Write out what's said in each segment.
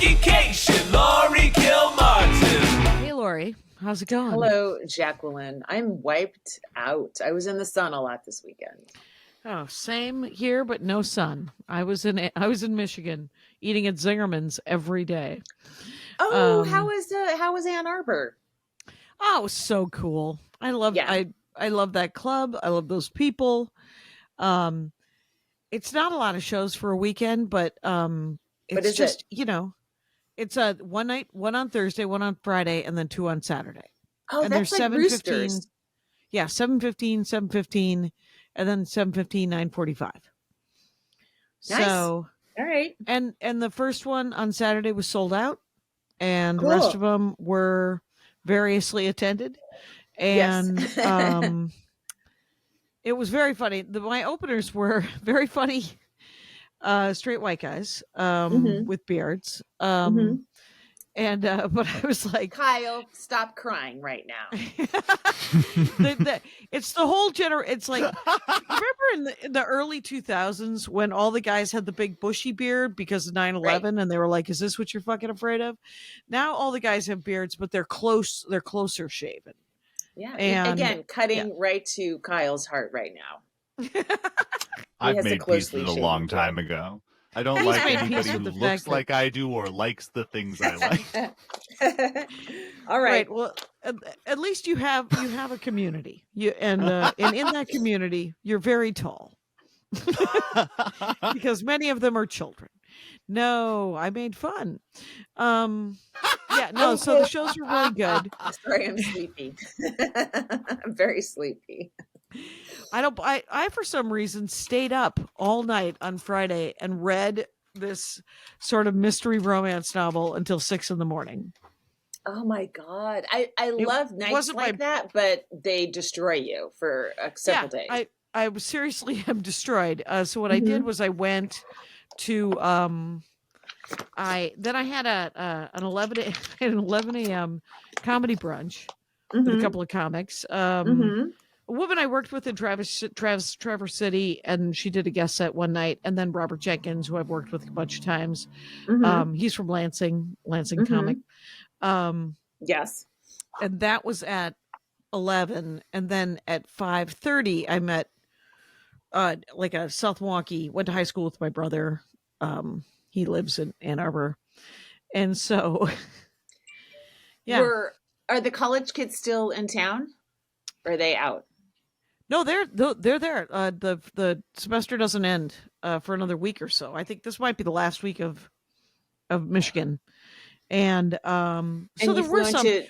Education, Laurie Kilmartin. Hey, Laurie. How's it going? Hello, Jacqueline. I'm wiped out. I was in the sun a lot this weekend. Oh, same here, but no sun. I was in Michigan eating at Zingerman's every day. Oh, how was Ann Arbor? Oh, so cool. I love I love that club. I love those people. It's not a lot of shows for a weekend, but it's just, it's a one night, one on Thursday, one on Friday, and then two on Saturday. Oh, and that's like Roosters. Yeah, 7:15, 7:15, and then 7:15, 9:45. Nice. So, all right. And the first one on Saturday was sold out, and Cool. the rest of them were variously attended. And yes. It was very funny. My openers were very funny, straight white guys with beards. And but I was like, Kyle, stop crying right now. It's the whole It's like, remember in the early 2000s when all the guys had the big bushy beard because of 9/11, right. And they were like, "Is this what you're fucking afraid of?" Now all the guys have beards, but they're closer shaven. Yeah. And again, cutting right to Kyle's heart right now. I've made peace with it a long time ago. I don't like anybody who looks like I do or likes the things I like. All right. Well, at least you have a community. And in that community, you're very tall. Because many of them are children. No, I made fun. So the shows were really good. Sorry, I'm sleepy. I'm very sleepy. I for some reason stayed up all night on Friday and read this sort of mystery romance novel until 6 a.m. Oh my God. I love nights like that, but they destroy you for several days. I was seriously am destroyed. So what I did was I went to I had an 11 a.m. comedy brunch with a couple of comics. A woman I worked with in Traverse City, and she did a guest set one night, and then Robert Jenkins, who I've worked with a bunch of times. He's from Lansing comic. Yes. And that was at 11, and then at 5:30 I met like a South Milwaukee, went to high school with my brother. He lives in Ann Arbor. And so yeah. Are the college kids still in town? Or are they out? No, they're there. The semester doesn't end for another week or so. I think this might be the last week of Michigan, and so there were some to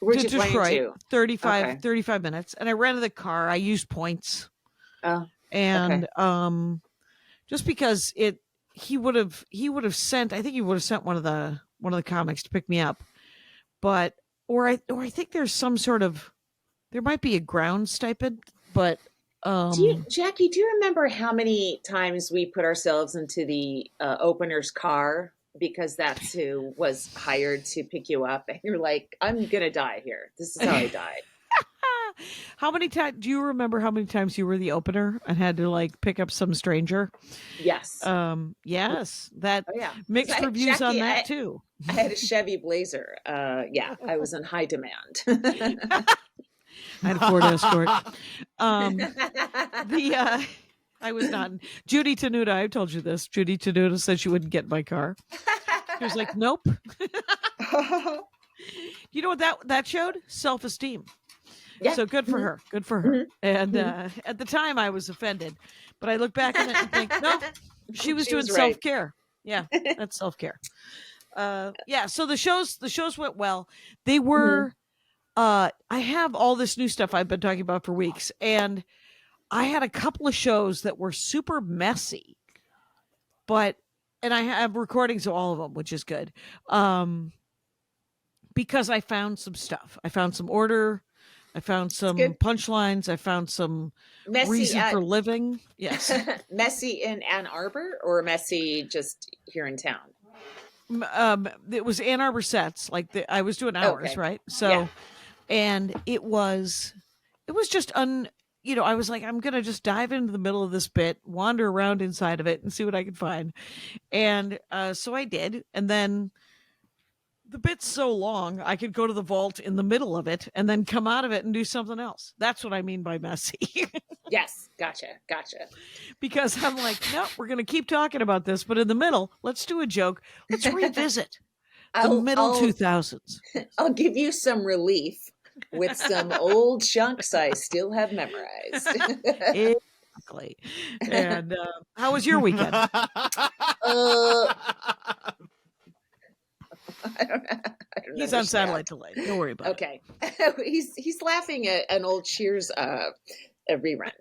Detroit, 35 minutes, and I rented the car. I used points, and just because he would have sent. I think he would have sent one of the comics to pick me up, but I think there's some sort of. There might be a ground stipend, but Jackie, do you remember how many times we put ourselves into the opener's car because that's who was hired to pick you up, and you're like, "I'm gonna die here. This is how I died." How many times do you remember? How many times you were the opener and had to like pick up some stranger? Yes. Yes. That mixed reviews on that too. I had a Chevy Blazer. I was in high demand. I had a Ford Escort. I was not. Judy Tenuta, I told you this. Judy Tenuta said she wouldn't get in my car. She was like, nope. You know what that showed? Self-esteem. Yeah. So good for her. Good for her. And at the time I was offended, but I look back on it and think, no, she was doing self-care. Yeah, that's self-care. So the shows went well. They were. I have all this new stuff I've been talking about for weeks, and I had a couple of shows that were super messy, and I have recordings of all of them, which is good. Because I found some stuff. I found some order. I found some punchlines. I found some reason for living. Yes. Messy in Ann Arbor or messy just here in town? It was Ann Arbor sets. I was doing hours, right? So, and it was just I was like, I'm going to just dive into the middle of this bit, wander around inside of it and see what I can find. And so I did. And then the bit's so long, I could go to the vault in the middle of it and then come out of it and do something else. That's what I mean by messy. Yes. Gotcha. Because I'm like, no, we're going to keep talking about this. But in the middle, let's do a joke. Let's revisit the middle 2000s. I'll give you some relief with some old chunks I still have memorized. Exactly. And how was your weekend? I don't He's on satellite delay. Don't worry about it. Okay. He's laughing at an old Cheers a rerun.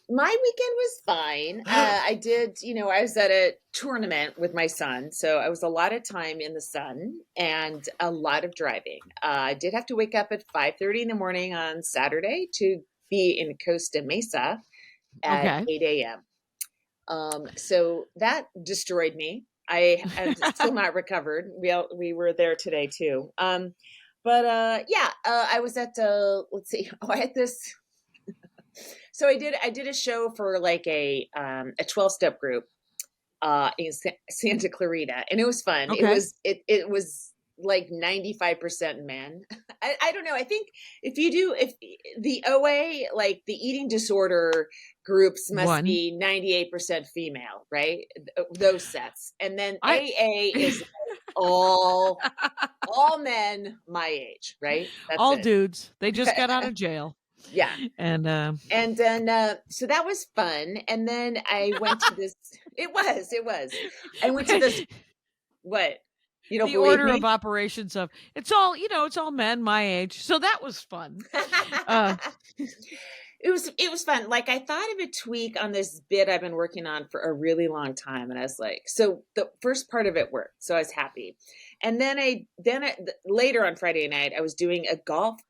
My weekend was fine. I did, I was at a tournament with my son. So I was a lot of time in the sun and a lot of driving. I did have to wake up at 5:30 in the morning on Saturday to be in Costa Mesa at 8 a.m. So that destroyed me. I am still not recovered. We were there today too. I was at let's see. I had this. So I did a show for like a 12-step group in Santa Clarita, and it was fun. Okay. It was like 95% men. I don't know. I think if the OA, like the eating disorder groups must be 98% female, right? Those sets. And then AA is all men my age, right? That's all it. dudes. They just got out of jail. Yeah. And then so that was fun. And then I went to this, it was. I went to this, what? You don't the believe order me? of operations of it's all men my age. So that was fun. It was fun. Like I thought of a tweak on this bit I've been working on for a really long time. And I was like, so the first part of it worked. So I was happy. And then later on Friday night, I was doing a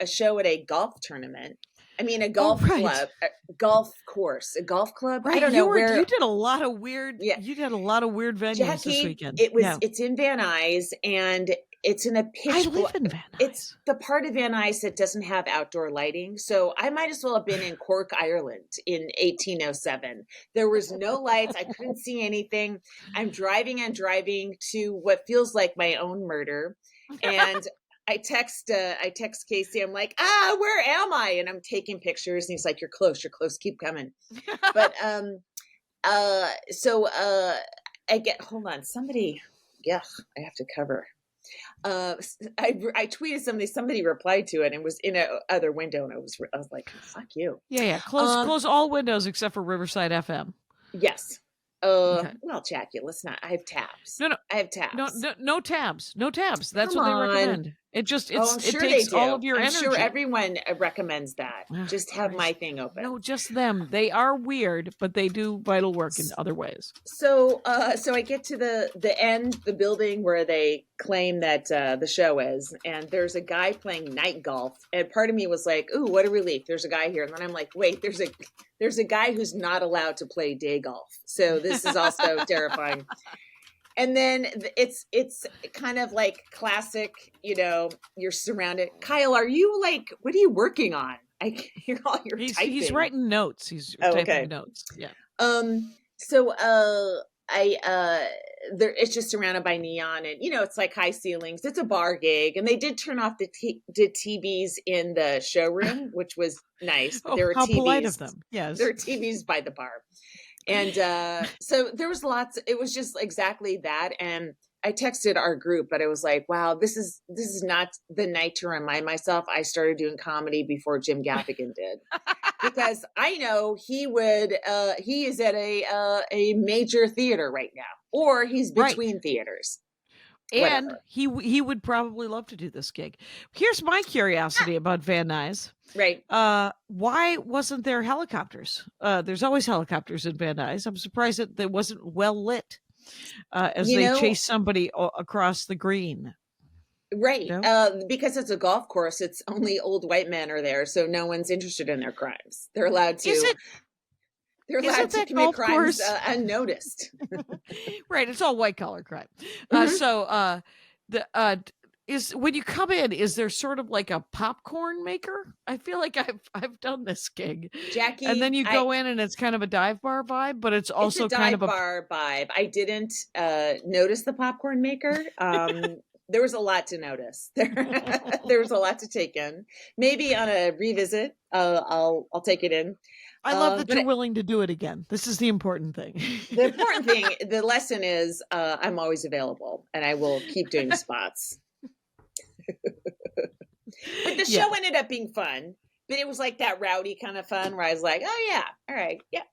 show at a golf tournament. I mean, a golf club, a golf course, a golf club. Right. I don't know where you did a lot of weird. Yeah. You did a lot of weird venues Jackie, this weekend. It's in Van Nuys, and it's in a pitch. I live in Van Nuys. It's the part of Van Nuys that doesn't have outdoor lighting. So I might as well have been in Cork, Ireland in 1807. There was no lights. I couldn't see anything. I'm driving to what feels like my own murder. And I text Casey. I'm like, where am I? And I'm taking pictures. And he's like, you're close. Keep coming. But, I get, hold on, somebody, I have to cover. I tweeted somebody replied to it and was in a other window. And I was like, fuck you. Yeah. Close all windows except for Riverside FM. Yes. Okay. Well, Jackie, let's not. I have tabs. No, I have tabs. No tabs. No tabs. That's Come what they on. recommend. It just I'm sure it takes they do. all of your I'm energy. sure everyone recommends that. Just have my thing open. No, just them. They are weird, but they do vital work in other ways. So I get to the end, the building where they claim that the show is, and there's a guy playing night golf, and part of me was like, "Ooh, what a relief! There's a guy here." And then I'm like, "Wait, there's a guy who's not allowed to play day golf." So this is also terrifying. And then it's kind of like classic, you're surrounded. Kyle, are you like, what are you working on? I hear all your typing. He's writing notes. He's typing notes. Yeah. It's just surrounded by neon and, it's like high ceilings. It's a bar gig. And they did turn off the TVs in the showroom, which was nice. But there were how TVs. Polite of them. Yes. There were TVs by the bar. And so there was it was just exactly that. And I texted our group, but I was like, wow, this is not the night to remind myself I started doing comedy before Jim Gaffigan did. Because I know he is at a major theater right now, or he's between theaters. And whatever. he would probably love to do this gig. Here's my curiosity about Van Nuys. Right. Why wasn't there helicopters? There's always helicopters in Van Nuys. I'm surprised that it wasn't well lit as they chase somebody across the green. Right. Because it's a golf course, it's only old white men are there, so no one's interested in their crimes. They're allowed to. They're allowed to commit crimes unnoticed. Right. It's all white collar crime. Mm-hmm. So is when you come in, is there sort of like a popcorn maker? I feel like I've done this gig, Jackie, and then you go in and it's kind of a dive bar vibe, but it's also it's a kind of a bar vibe. I didn't notice the popcorn maker. There was a lot to notice. There was a lot to take in. Maybe on a revisit, I'll take it in. I love that you're willing to do it again. This is the important thing. The important thing, the lesson is, I'm always available, and I will keep doing spots. But the show ended up being fun. But it was like that rowdy kind of fun where I was like, oh yeah, all right, yeah.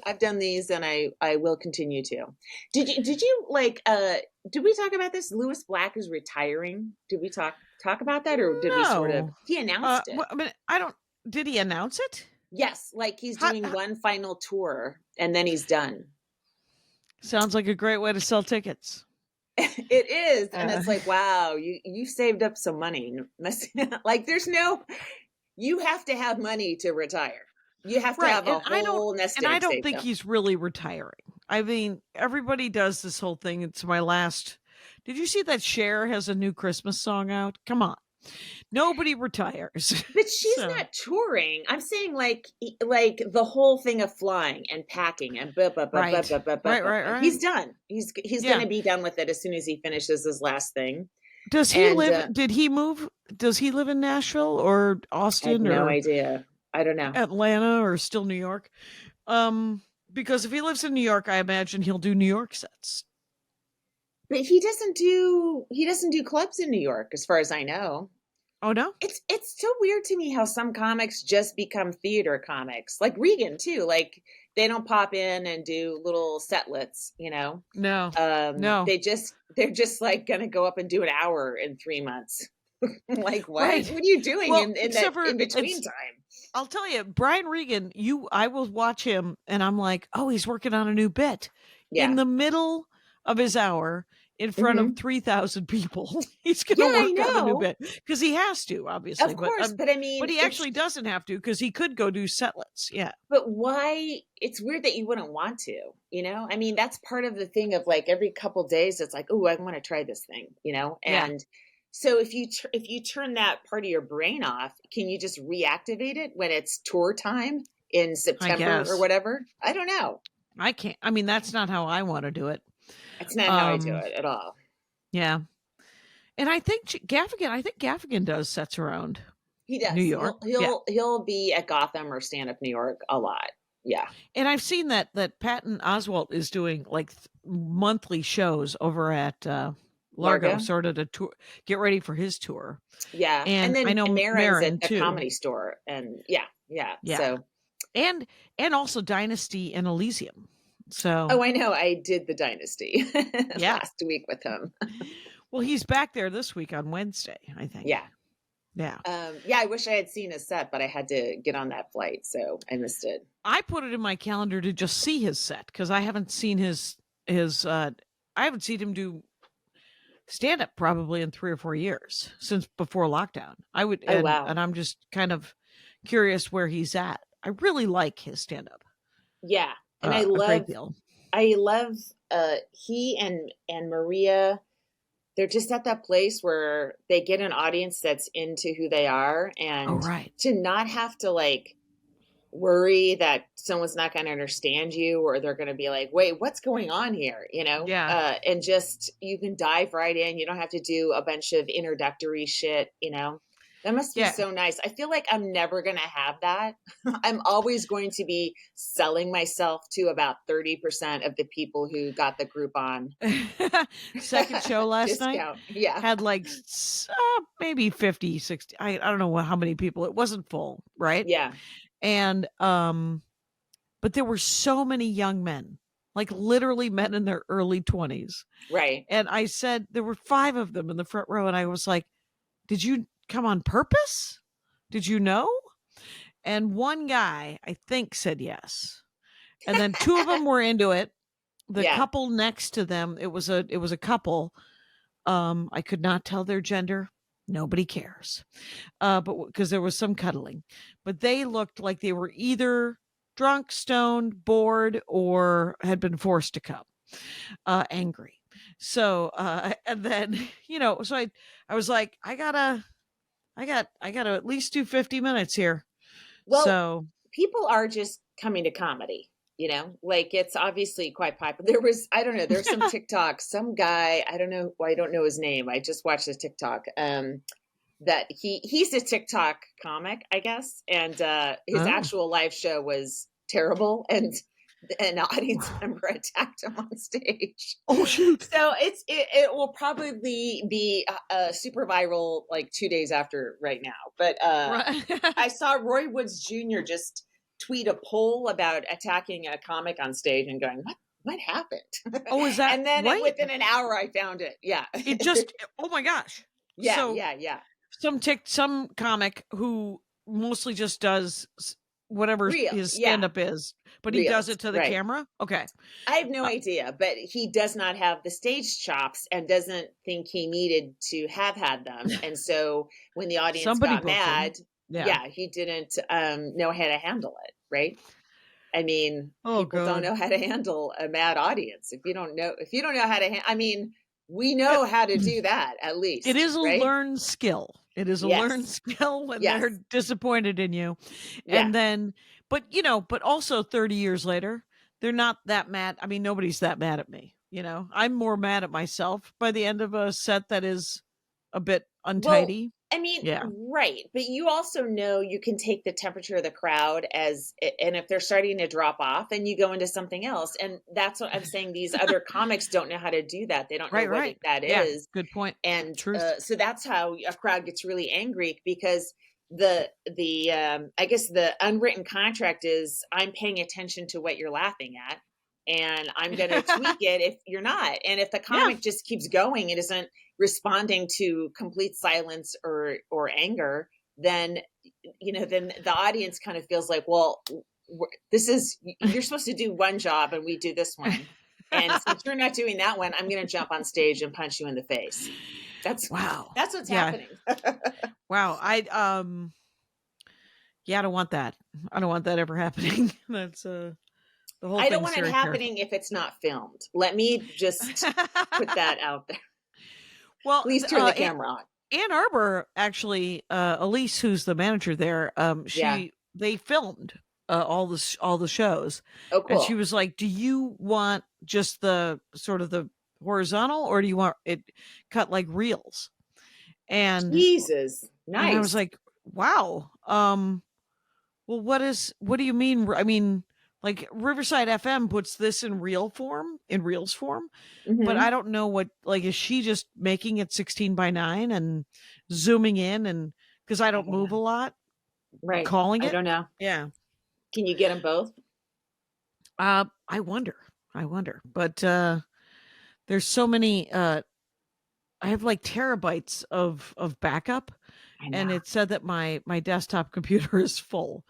I've done these, and I will continue to. Did you like? Did we talk about this? Lewis Black is retiring. Did we talk about that, or did we sort of? He announced it. Well, I mean, I don't. Did he announce it? Yes, like he's doing one final tour, and then he's done. Sounds like a great way to sell tickets. It is, and it's like, wow, you saved up some money. Like, there's no. You have to have money to retire. You have to have a whole nest egg. And I don't think up. he's really retiring. I mean, everybody does this whole thing. It's my last. Did you see that Cher has a new Christmas song out? Come on. Nobody retires. But she's not touring. I'm saying like the whole thing of flying and packing and right. He's done. He's going to be done with it as soon as he finishes his last thing. Does he live? Did he move? Does he live in Nashville or Austin? I have no idea. I don't know. Atlanta or still New York? Because if he lives in New York, I imagine he'll do New York sets. But he doesn't do clubs in New York, as far as I know. Oh no? It's so weird to me how some comics just become theater comics. Like Regan too. Like they don't pop in and do little setlets, you know? No. No. They're just like gonna go up and do an hour in 3 months. Like what? Right. What are you doing in between time? I'll tell you, Brian Regan, I will watch him and I'm like, oh, he's working on a new bit. Yeah. In the middle of his hour, in front of 3,000 people, he's going to work on a new bit because he has to, obviously. Of course, but I mean, but he actually doesn't have to because he could go do setlets. Yeah, but why? It's weird that you wouldn't want to. You know, I mean, that's part of the thing of like every couple days, it's like, oh, I want to try this thing. You know, and so if you turn that part of your brain off, can you just reactivate it when it's tour time in September or whatever? I don't know. I can't. I mean, that's not how I want to do it. It's not how I do it at all. Yeah. And I think Gaffigan does sets around. He does. New York. He'll be at Gotham or Stand Up New York a lot. Yeah. And I've seen that Patton Oswalt is doing like monthly shows over at Largo, sort of to tour, get ready for his tour. Yeah. And then I know Marin's Marin at the Comedy Store. And yeah. So and also Dynasty and Elysium. So I know. I did the Dynasty last week with him. Well, he's back there this week on Wednesday, I think. Yeah. I wish I had seen his set, but I had to get on that flight, so I missed it. I put it in my calendar to just see his set because I haven't seen I haven't seen him do stand up probably in 3 or 4 years since before lockdown. And I'm just kind of curious where he's at. I really like his stand up. Yeah. And I love he and Maria, they're just at that place where they get an audience that's into who they are, and to not have to like worry that someone's not going to understand you or they're going to be like, wait, what's going on here? You know? Yeah. And just, you can dive right in. You don't have to do a bunch of introductory shit, you know? That must be so nice. I feel like I'm never going to have that. I'm always going to be selling myself to about 30% of the people who got the Groupon. Second show last night had like maybe 50, 60. I don't know how many people. It wasn't full, right? Yeah. And but there were so many young men, like literally men in their early 20s. Right. And I said there were 5 of them in the front row, and I was like, did you come on purpose? Did you know? And one guy, I think, said yes. And then 2 of them were into it. The couple next to them, it was a couple. I could not tell their gender. Nobody cares. But because there was some cuddling. But they looked like they were either drunk, stoned, bored, or had been forced to come. Angry. So, and then, so I was like, I gotta at least do 50 minutes here. Well, So people are just coming to comedy, like it's obviously quite popular. I don't know, there's some TikTok, some guy, I don't know, I don't know his name. I just watched his TikTok. That he's a TikTok comic, I guess. And his actual live show was terrible. And an audience member attacked him on stage. Oh shoot! So it will probably be super viral like 2 days after right now. But I saw Roy Woods Jr. just tweet a poll about attacking a comic on stage and going, what happened? Oh, is that? And then right? within an hour, I found it. Yeah, it just. Oh my gosh! Yeah, so, yeah. Some comic who mostly just does whatever his stand-up is, but he does it to the camera. Okay. I have no idea, but he does not have the stage chops and doesn't think he needed to have had them. And so when the audience got mad, he didn't know how to handle it, right? I mean, people don't know how to handle a mad audience. If you don't know how to we know how to do that, at least. It is a learned skill. It is a learned skill when they're disappointed in you. And then, but also 30 years later, they're not that mad. I mean, nobody's that mad at me. I'm more mad at myself by the end of a set that is a bit untidy. Right. But you also know you can take the temperature of the crowd and if they're starting to drop off, then you go into something else. And that's what I'm saying. These other comics don't know how to do that. They don't know what that is. Good point. And so that's how a crowd gets really angry, because I guess the unwritten contract is I'm paying attention to what you're laughing at, and I'm going to tweak it if you're not. And if the comic just keeps going and isn't responding to complete silence or anger, then the audience kind of feels like, well, you're supposed to do one job and we do this one. And since you're not doing that one, I'm going to jump on stage and punch you in the face. That's what's happening. Wow. I don't want that. I don't want that ever happening. That's I don't want it happening if it's not filmed. Let me just put that out there. Well, please turn the camera on. Ann Arbor, actually, Elise, who's the manager there, they filmed all the shows. Oh, cool. And she was like, "Do you want just the sort of the horizontal, or do you want it cut like reels?" And Jesus, nice. And I was like, "Wow. Well, what do you mean? I mean, like Riverside FM puts this in reels form, but I don't know what, like, is she just making it 16:9 and zooming in, and because I don't move a lot, right? Calling it. I don't know. Yeah. Can you get them both? I wonder, but there's so many. I have like terabytes of backup, and it said that my desktop computer is full.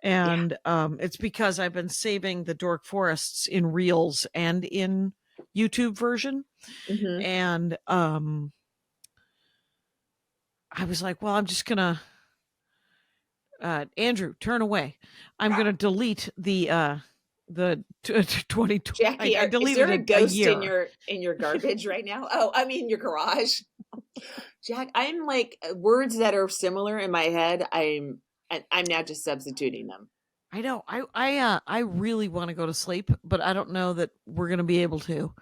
And it's because I've been saving the Dork Forests in Reels and in YouTube version. And I was like, well, I'm just gonna Andrew, turn away. I'm gonna delete the 2020. Jackie, I is there a ghost in your garbage right now? Oh, I mean your garage. Jack, I'm like, words that are similar in my head, I'm now just substituting them. I know. I really want to go to sleep, but I don't know that we're going to be able to.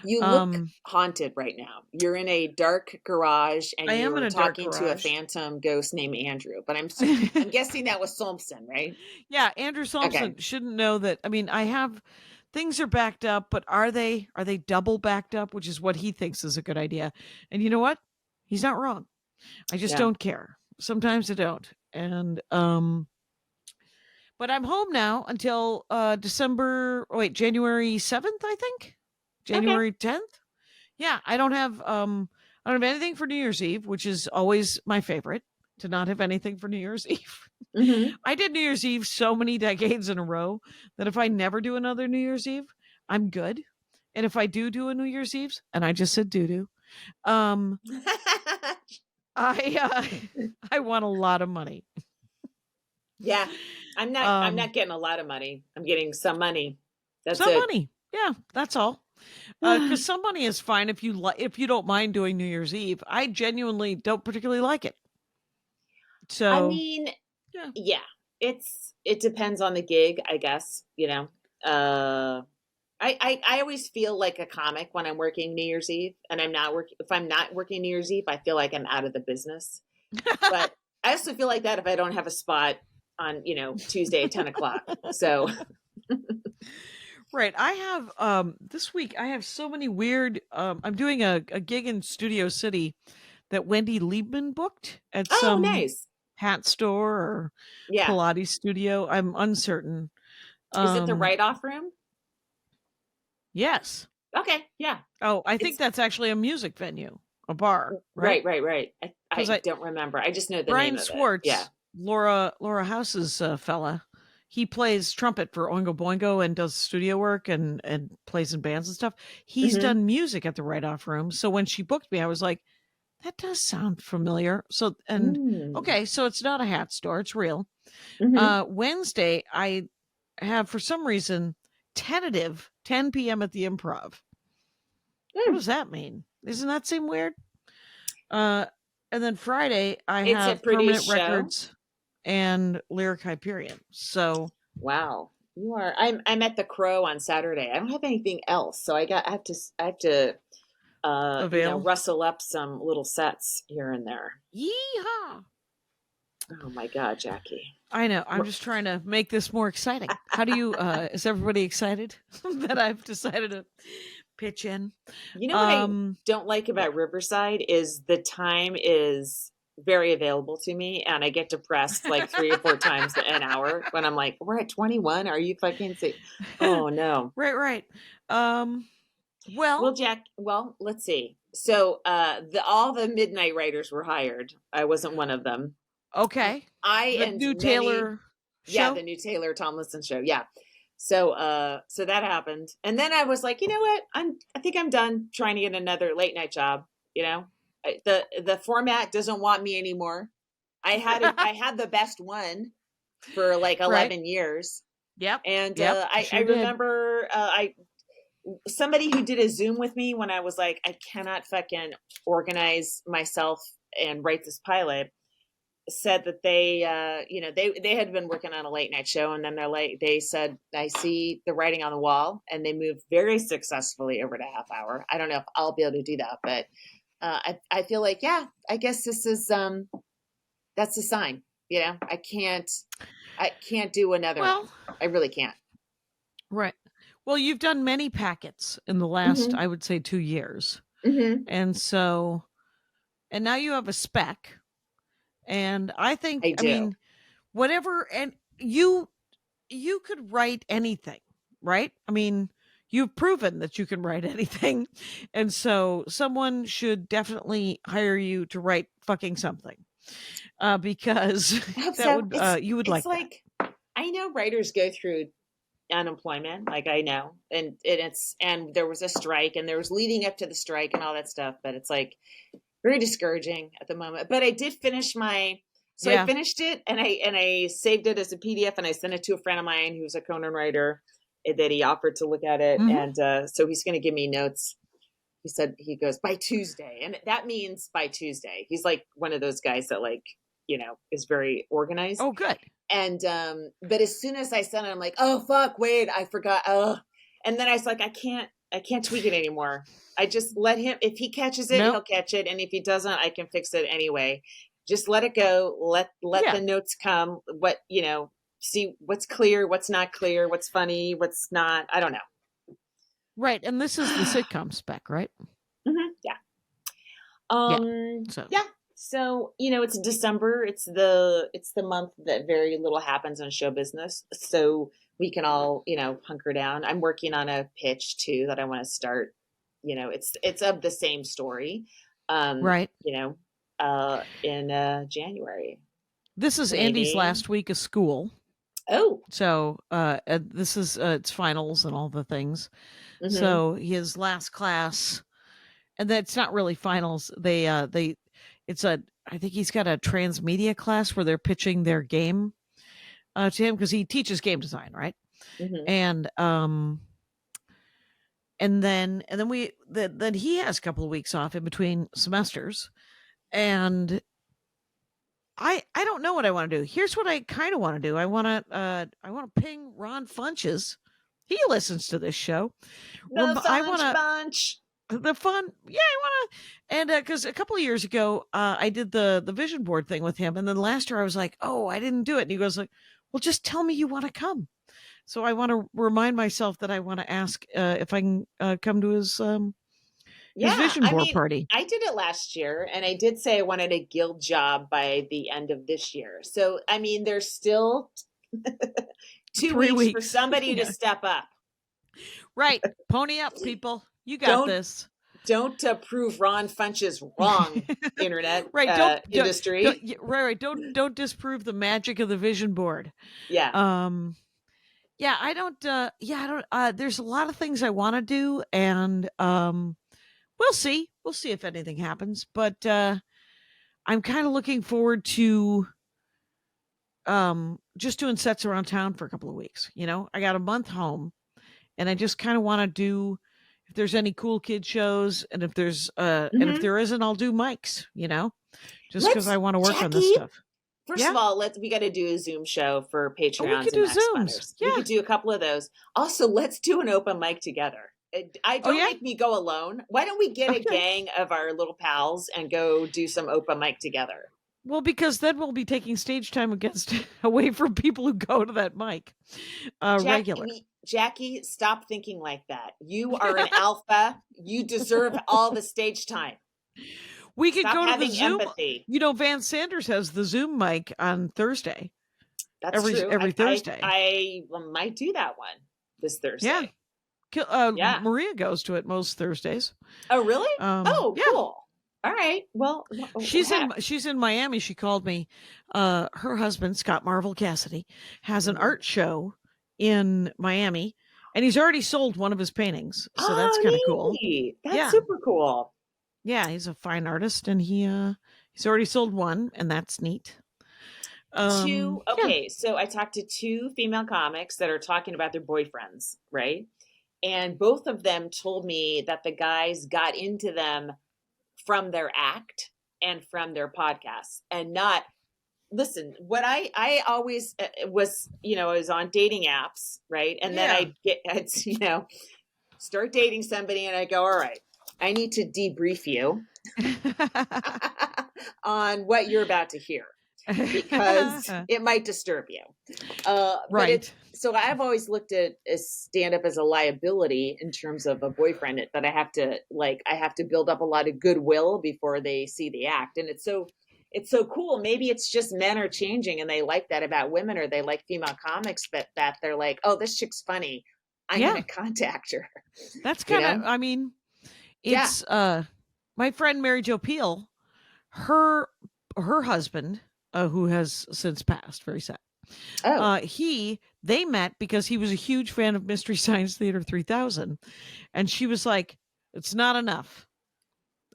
You look haunted right now. You're in a dark garage, and you're talking to a phantom ghost named Andrew. But I'm guessing that was Solmson, right? Yeah, Andrew Solmson shouldn't know that. I mean, things are backed up, but are they double backed up, which is what he thinks is a good idea. And you know what? He's not wrong. I just don't care. Sometimes I don't. And but I'm home now until January 7th, I think. January 10th. Yeah, I don't have anything for New Year's Eve, which is always my favorite, to not have anything for New Year's Eve. I did New Year's Eve so many decades in a row that if I never do another New Year's Eve, I'm good. And if I do a New Year's Eve, and I just said doo-doo, I want a lot of money. Yeah, I'm not getting a lot of money. I'm getting some money. That's some money. Yeah, that's all. Because some money is fine if you don't mind doing New Year's Eve. I genuinely don't particularly like it. So I mean, yeah, it depends on the gig, I guess. I always feel like a comic when I'm working New Year's Eve, and I'm not working. If I'm not working New Year's Eve, I feel like I'm out of the business. But I also feel like that if I don't have a spot on, Tuesday at 10:00. So. Right. I have this week I have so many weird I'm doing a gig in Studio City that Wendy Liebman booked at some nice hat store or Pilates studio. I'm uncertain. Is it the write-off room? Yes. Okay, yeah. Oh, I think that's actually a music venue, a bar. Right. Right. I don't remember. I just know the Brian name of Swartz, it. Yeah. Laura House's fella. He plays trumpet for Oingo Boingo and does studio work and plays in bands and stuff. He's done music at the write-off room. So when she booked me, I was like, that does sound familiar. So, okay, so it's not a hat store. It's real. Wednesday, I have, for some reason, tentative 10 p.m. at the Improv. What does that mean? Doesn't that seem weird? And then Friday, I have Permanent Records and Lyric Hyperion. So wow, you are. I'm at the Crow on Saturday. I don't have anything else, so I have to rustle up some little sets here and there. Yeehaw! Oh my God, Jackie! I know. I'm just trying to make this more exciting. How do you? Is everybody excited that I've decided to pitch in? You know what I don't like about Riverside is the time is very available to me, and I get depressed like 3 or 4 times an hour when I'm like, we're at 21. Are you fucking sick? Oh no. Right. Well, Jack, let's see. So, all the midnight writers were hired. I wasn't one of them. Okay. The new Taylor show? Yeah, the new Taylor Tomlinson show. Yeah. So that happened. And then I was like, you know what? I think I'm done trying to get another late night job. The format doesn't want me anymore. I had the best one for like 11 years. Yep. And I remember somebody who did a Zoom with me when I was like, I cannot fucking organize myself and write this pilot, said that they had been working on a late night show, and then they said, I see the writing on the wall, and they moved very successfully over to half hour. I don't know if I'll be able to do that, but I feel like, I guess this is that's a sign. I can't do another one. I really can't. Right. Well, you've done many packets in the last, I would say, 2 years. And so, and now you have a spec. And I think, I mean, whatever, and you could write anything, right? I mean, you've proven that you can write anything. And so someone should definitely hire you to write fucking something. Because you would like that. I know writers go through unemployment, like I know, and there was a strike, and there was leading up to the strike and all that stuff, but it's like very discouraging at the moment. But I did finish I finished it, and I saved it as a PDF, and I sent it to a friend of mine who's a Conan writer that he offered to look at it, and so he's going to give me notes. He said, he goes, by Tuesday, and that means by Tuesday. He's like one of those guys that is very organized. Oh, good. And but as soon as I sent it, I'm like, oh fuck, wait, I forgot. Oh, and then I was like, I can't tweak it anymore. I just let him. If he catches it, he'll catch it, and if he doesn't, I can fix it anyway. Just let it go. Let the notes come. See what's clear, what's not clear, what's funny, what's not. I don't know. Right, and this is the sitcom spec, right? Yeah. So, it's December. It's the month that very little happens in show business. So we can all, hunker down. I'm working on a pitch too that I want to start. It's of the same story. Right. In January. This is Andy's last week of school. Oh. So this is it's finals and all the things. So his last class, and that's not really finals. I think he's got a transmedia class where they're pitching their game to him because he teaches game design, right? And then then he has a couple of weeks off in between semesters, and I don't know what I want to do. Here's what I kind of want to do. I want to ping Ron Funches. He listens to this show. Bunch. The fun, yeah, I want to, and because a couple of years ago, I did the vision board thing with him, and then last year I was like, oh, I didn't do it, and he goes like, well, just tell me you want to come. So I want to remind myself that I want to ask if I can come to his vision board party. I did it last year, and I did say I wanted a guild job by the end of this year. So I mean, there's still 2 weeks for somebody to step up. Right, pony up, people. You got this. Don't prove Ron Funches wrong, internet industry. Don't disprove the magic of the vision board. Yeah. Yeah, I don't. There's a lot of things I want to do, and we'll see. We'll see if anything happens. But I'm kind of looking forward to just doing sets around town for a couple of weeks. You know, I got a month home, and I just kind of want to do. If there's any cool kid shows, and if there's and if there isn't, I'll do mics, you know, just because I want to work on this stuff. First of all, we got to do a Zoom show for Patreons. We could do Zooms. Yeah. We could do a couple of those. Also, let's do an open mic together. Don't make me go alone. Why don't we get a gang of our little pals and go do some open mic together? Well, because then we'll be taking stage time away from people who go to that mic regular. Jackie, stop thinking like that. You are an alpha. You deserve all the stage time. We could go to the Zoom. Empathy. You know, Van Sanders has the Zoom mic on Thursday. That's true. Every Thursday. I might do that one this Thursday. Yeah. Maria goes to it most Thursdays. Oh, really? Cool. All right. Well, she's in Miami. She called me. Her husband, Scott Marvel Cassidy, has an art show in Miami, and he's already sold one of his paintings. So that's kind of cool. That's super cool. Yeah, he's a fine artist, and he's already sold one, and that's neat. So I talked to 2 female comics that are talking about their boyfriends, right? And both of them told me that the guys got into them from their act and from their podcasts, and not listen. What I always was, I was on dating apps, right? And then I'd start dating somebody, and I go, all right, I need to debrief you on what you're about to hear, because it might disturb you. Right. So I've always looked at stand-up as a liability in terms of a boyfriend that I have to build up a lot of goodwill before they see the act. And it's so cool. Maybe it's just men are changing and they like that about women, or they like female comics, but that they're like, oh, this chick's funny. I'm going to contact her. That's kind of, I mean, it's my friend Mary Jo Peel, her husband, who has since passed, very sad. They met because he was a huge fan of Mystery Science Theater 3000, and she was like, "It's not enough.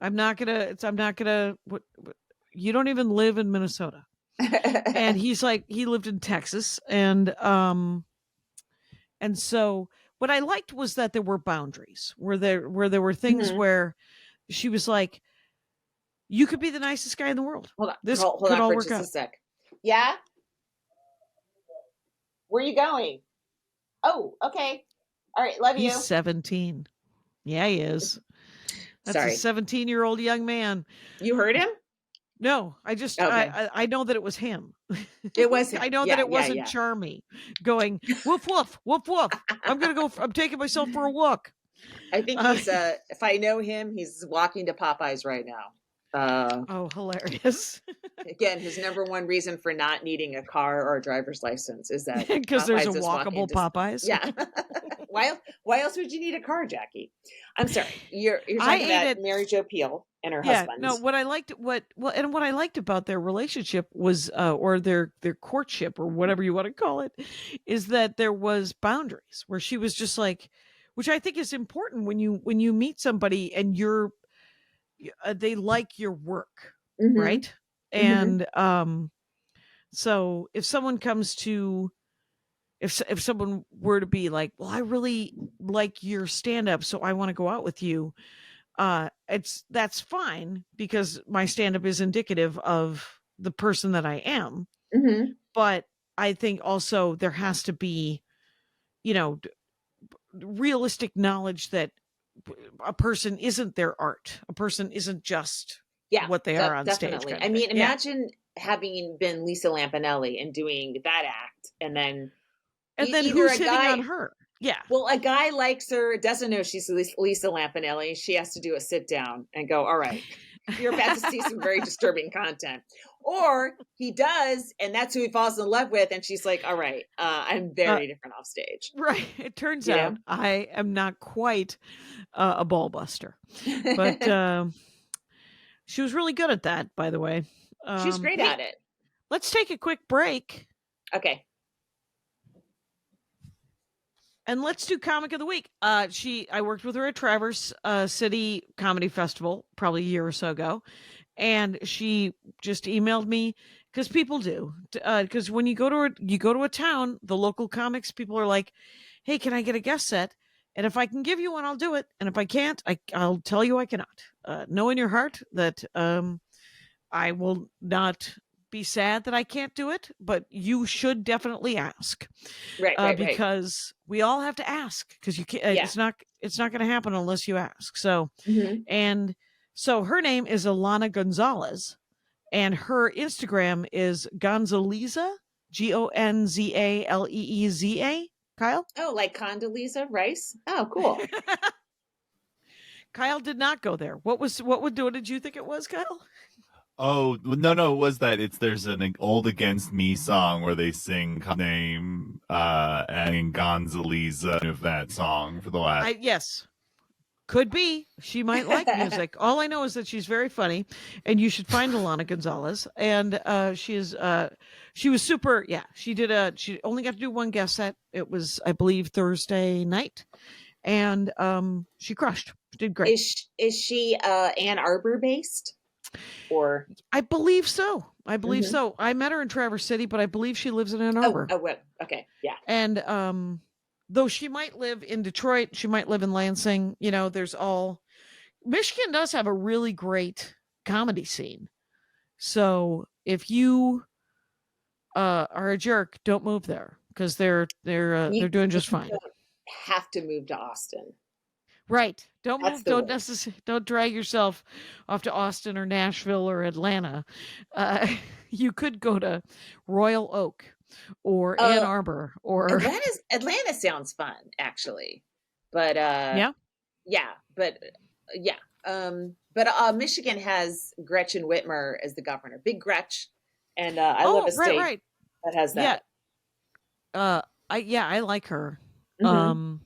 I'm not gonna. What you don't even live in Minnesota." And he's like, he lived in Texas, and so what I liked was that there were boundaries, where there were things where she was like, "You could be the nicest guy in the world. Hold on, this hold could on all for work just out." a sec. Yeah. Where are you going? Oh, okay. All right. Love you. He's 17. Yeah, he is. That's a 17-year-old young man. You heard him? No, I just, I know that it was him. It was him. I know that it wasn't Charmy going, woof, woof, woof, woof. I'm taking myself for a walk. I think he's, if I know him, he's walking to Popeyes right now. Hilarious. Again, his number one reason for not needing a car or a driver's license is that because there's a walkable Popeyes. Yeah. Why else would you need a car, Jackie? I'm sorry. You're talking about Mary Jo Peel and her husband. No, what I liked about their relationship was, or their courtship, or whatever you want to call it, is that there was boundaries, where she was just like, which I think is important when you meet somebody and they like your work, right? And so if someone comes to if someone were to be like, well, I really like your stand-up, so I want to go out with you, that's fine, because my stand-up is indicative of the person that I am. Mm-hmm. But I think also there has to be, realistic knowledge that a person isn't their art. A person isn't just what they are on definitely. stage. I mean, imagine having been Lisa Lampanelli and doing that act, and then who's hitting on her? Yeah. Well, a guy likes her, doesn't know she's Lisa Lampanelli. She has to do a sit down and go, all right, you're about to see some very disturbing content. Or he does, and that's who he falls in love with. And she's like, all right, I'm very different off stage. Right. It turns out I am not quite a ball buster. But she was really good at that, by the way. She's great at it. Let's take a quick break. Okay. And let's do Comic of the Week. I worked with her at Traverse City Comedy Festival probably a year or so ago. And she just emailed me, because people do. Because when you go to a town, the local comics people are like, hey, can I get a guest set? And if I can give you one, I'll do it. And if I can't, I'll tell you I cannot. Know in your heart that I will not be sad that I can't do it, but you should definitely ask. Right. Because we all have to ask, because you can't, it's not going to happen unless you ask. So, and so her name is Alana Gonzalez, and her Instagram is Gonzaleza, Gonzaleeza. Kyle? Oh, like Condoleezza Rice? Oh, cool. Kyle did not go there. What did you think it was, Kyle? Oh, no, it was that there's an old Against Me song where they sing name and Gonzalez of that song for the last. Yes. Could be. She might like music. All I know is that she's very funny, and you should find Alana Gonzalez. And she was super. Yeah, she only got to do one guest set. It was, I believe, Thursday night, and she crushed. She did great. Is she Ann Arbor based? Or I believe so. So. I met her in Traverse City, but I believe she lives in Ann Arbor. Okay, yeah. And though she might live in Detroit, she might live in Lansing. Michigan does have a really great comedy scene. So if you are a jerk, don't move there, because they're doing just fine. Don't have to move to Austin. Right. Don't move. Don't drag yourself off to Austin or Nashville or Atlanta. You could go to Royal Oak or Ann Arbor or Atlanta sounds fun, actually. But Michigan has Gretchen Whitmer as the governor, Big Gretch, and I love a state that has that. I like her. Mm-hmm.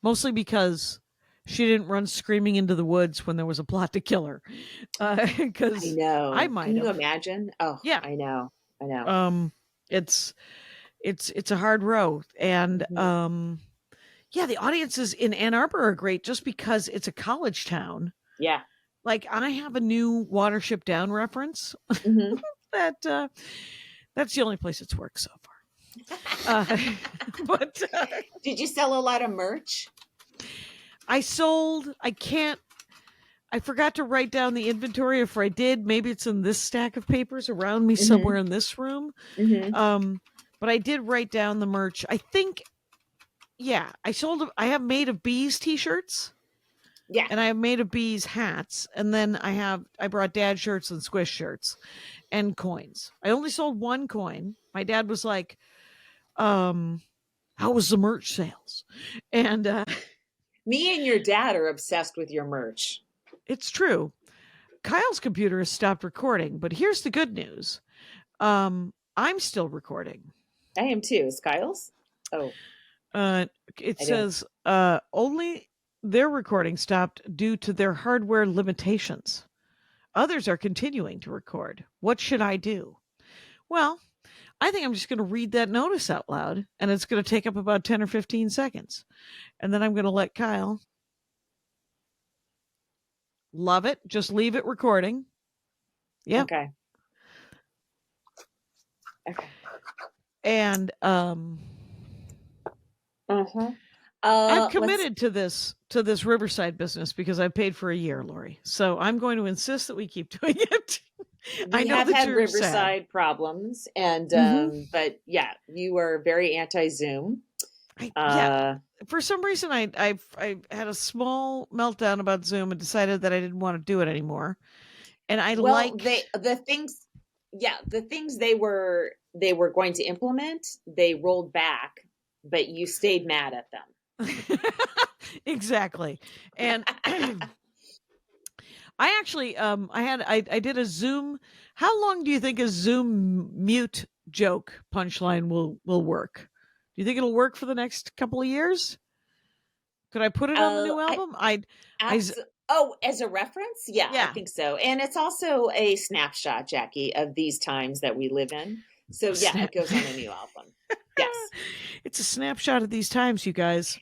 Mostly because she didn't run screaming into the woods when there was a plot to kill her. Because I know. I might. Can you imagine? Oh, yeah. I know. It's a hard row, and the audiences in Ann Arbor are great just because it's a college town. Yeah. Like, I have a new Watership Down reference. That's the only place it's worked so far. But did you sell a lot of merch? I forgot to write down the inventory. If I did, maybe it's in this stack of papers around me somewhere in this room. But I did write down the merch. I think, I have Made of Bees t-shirts. Yeah. And I have Made of Bees hats. And then I brought dad shirts and squish shirts and coins. I only sold one coin. My dad was like, how was the merch sales? And me and your dad are obsessed with your merch. It's true. Kyle's computer has stopped recording, but here's the good news. I'm still recording. I am too. Is Kyle's? Oh. It says only their recording stopped due to their hardware limitations. Others are continuing to record. What should I do? Well, I think I'm just going to read that notice out loud, and it's going to take up about 10 or 15 seconds. And then I'm going to let Kyle. Love it. Just leave it recording. Yeah. Okay. And Uh-huh. I've Let's committed to this Riverside business because I paid for a year, Laurie. So I'm going to insist that we keep doing it. I we know have that had you're sad. Riverside problems, and Hmm. but yeah, you are very anti-Zoom. Yeah, Uh, for some reason I had a small meltdown about Zoom and decided that I didn't want to do it anymore. And I well, like the things, yeah, the things they were going to implement, they rolled back, but you stayed mad at exactly. And I actually I did a Zoom. How long do you think a Zoom mute joke punchline will work? Do you think it'll work for the next couple of years? Could I put it on the new I album? Oh, as a reference? Yeah, I Yeah. think so. And it's also a snapshot, Jackie, of these times that we live in. So yeah, Snap. it goes on a new album. Yes. It's a snapshot of these times, you guys.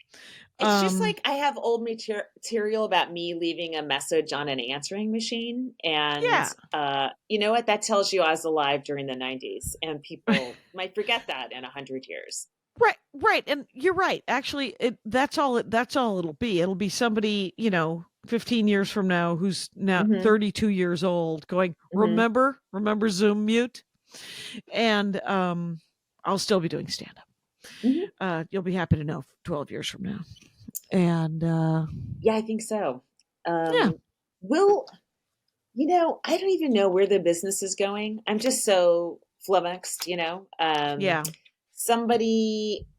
It's just Um like I have old material about me leaving a message on an answering machine. And yeah. you know what? That tells you I was alive during the 90s. And people might forget that in 100 years. Right, and you're right. Actually, that's all it'll be. It'll be somebody, 15 years from now who's now Hmm. 32 years old going, Hmm. remember Zoom mute? And I'll still be doing stand up. Hmm. You'll be happy to know 12 years from now. And Yeah, I think so. yeah. Will I don't even know where the business is going. I'm just so flummoxed. Yeah.